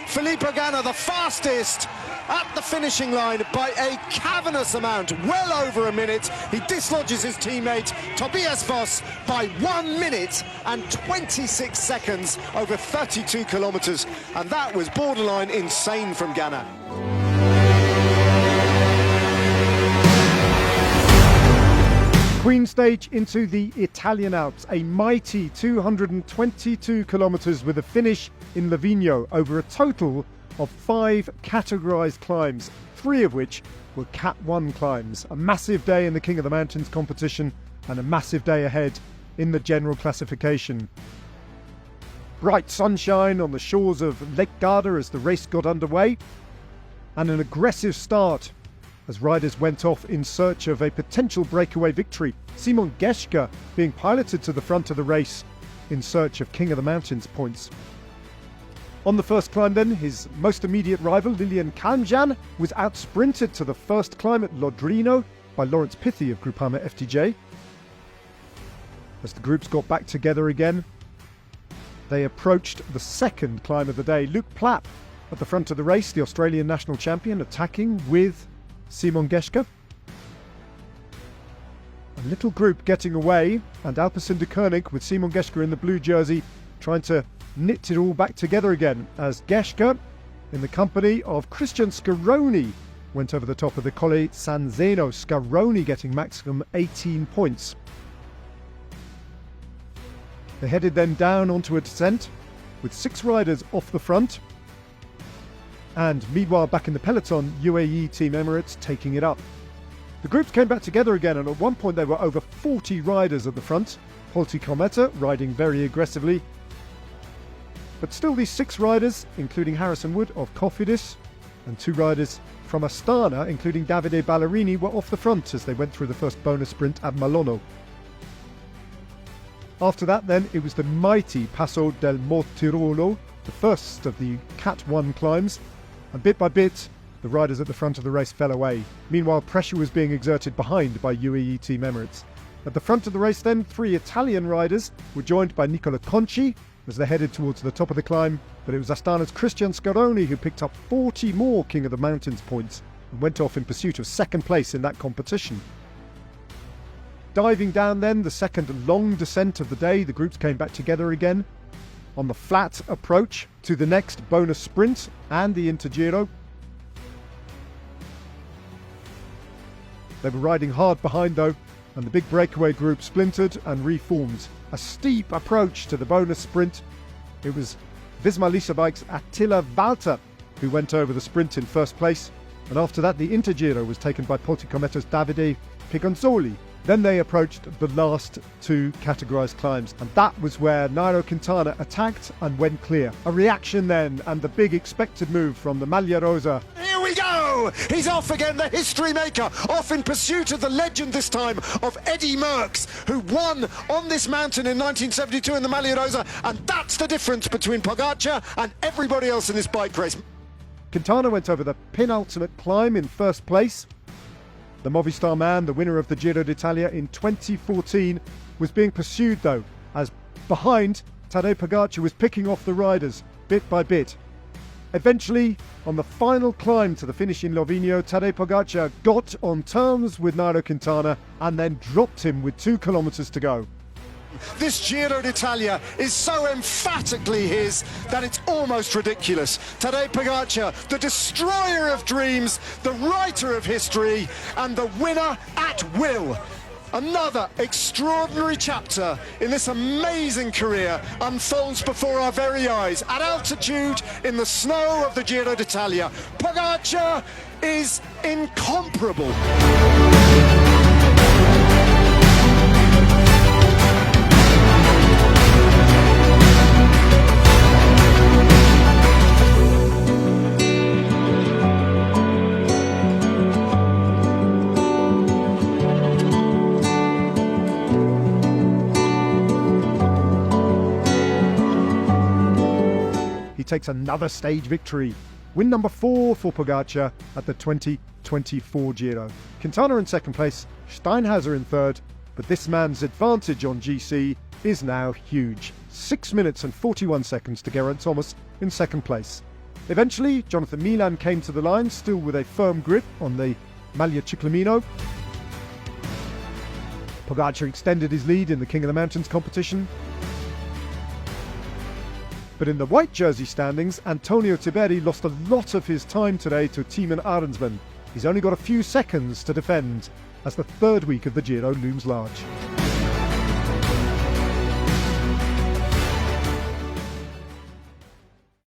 Filippo Ganna, the fastest at the finishing line by a cavernous amount, well over a minute. He dislodges his teammate Tobias Voss by 1 minute and 26 seconds over 32 kilometres, and that was borderline insane from Ganna. Queen stage into the Italian Alps, a mighty 222 kilometres with a finish in Livigno over a total of 5 categorised climbs, 3 of which were Cat 1 climbs. A massive day in the King of the Mountains competition and a massive day ahead in the general classification. Bright sunshine on the shores of Lake Garda as the race got underway, and an aggressive start as riders went off in search of a potential breakaway victory. Szymon Geschke being piloted to the front of the race in search of King of the Mountains points. On the first climb then, his most immediate rival, Lilian Kalmjan, was out-sprinted to the first climb at Lodrino by Lawrence Pithy of Groupama FDJ. As the groups got back together again, they approached the second climb of the day. Luke Plapp at the front of the race, the Australian national champion, attacking with Szymon Geschke. A little group getting away, and Alpecin de Koenig with Szymon Geschke in the blue jersey trying to knit it all back together again, as Geschke, in the company of Christian Scaroni, went over the top of the Colle San Zeno. Scaroni getting maximum 18 points. They headed then down onto a descent with 6 riders off the front, and meanwhile back in the peloton, UAE Team Emirates taking it up. The groups came back together again, and at one point there were over 40 riders at the front. Polti Cometa riding very aggressively. But still these 6 riders, including Harrison Wood of Cofidis, and 2 riders from Astana, including Davide Ballerini, were off the front as they went through the first bonus sprint at Malono. After that then, it was the mighty Passo del Mortirolo, the first of the Cat 1 climbs, and bit by bit the riders at the front of the race fell away. Meanwhile, pressure was being exerted behind by UAE Team Emirates. At the front of the race then, 3 Italian riders were joined by Nicola Conci as they headed towards the top of the climb, but it was Astana's Christian Scaroni who picked up 40 more King of the Mountains points and went off in pursuit of second place in that competition. Diving down then, the second long descent of the day, the groups came back together again on the flat approach to the next bonus sprint and the Intergiro. They were riding hard behind though, and the big breakaway group splintered and reformed. A steep approach to the bonus sprint. It was Visma Lease Bike's Attila Walter who went over the sprint in first place, and after that the Intergiro was taken by Polti Cometa's Davide Pigonzoli. Then they approached the last 2 categorised climbs, and that was where Nairo Quintana attacked and went clear. A reaction then, and the big expected move from the Maglia Rosa. Here we go! He's off again, the history maker, off in pursuit of the legend this time of Eddie Merckx, who won on this mountain in 1972 in the Maglia Rosa, and that's the difference between Pogacar and everybody else in this bike race. Quintana went over the penultimate climb in first place. The Movistar man, the winner of the Giro Italia in 2014, was being pursued though, as behind, Tadej Pogacar was picking off the riders bit by bit. Eventually, on the final climb to the finish in Livigno, Tadej Pogacar got on terms with Nairo Quintana and then dropped him with 2 kilometres to go. This Giro d'Italia is so emphatically his that it's almost ridiculous. Tadej Pogacar, the destroyer of dreams, the writer of history, and the winner at will. Another extraordinary chapter in this amazing career unfolds before our very eyes. At altitude, in the snow of the Giro d'Italia, Pogacar is incomparable. Takes another stage victory. Win number 4 for Pogacar at the 2024 Giro. Quintana in second place, Steinhauser in third, but this man's advantage on GC is now huge. 6 minutes and 41 seconds to Geraint Thomas in second place. Eventually, Jonathan Milan came to the line, still with a firm grip on the Maglia Ciclamino. Pogacar extended his lead in the King of the Mountains competition. But in the white jersey standings, Antonio Tiberi lost a lot of his time today to Thymen Arensman. He's only got a few seconds to defend as the third week of the Giro looms large.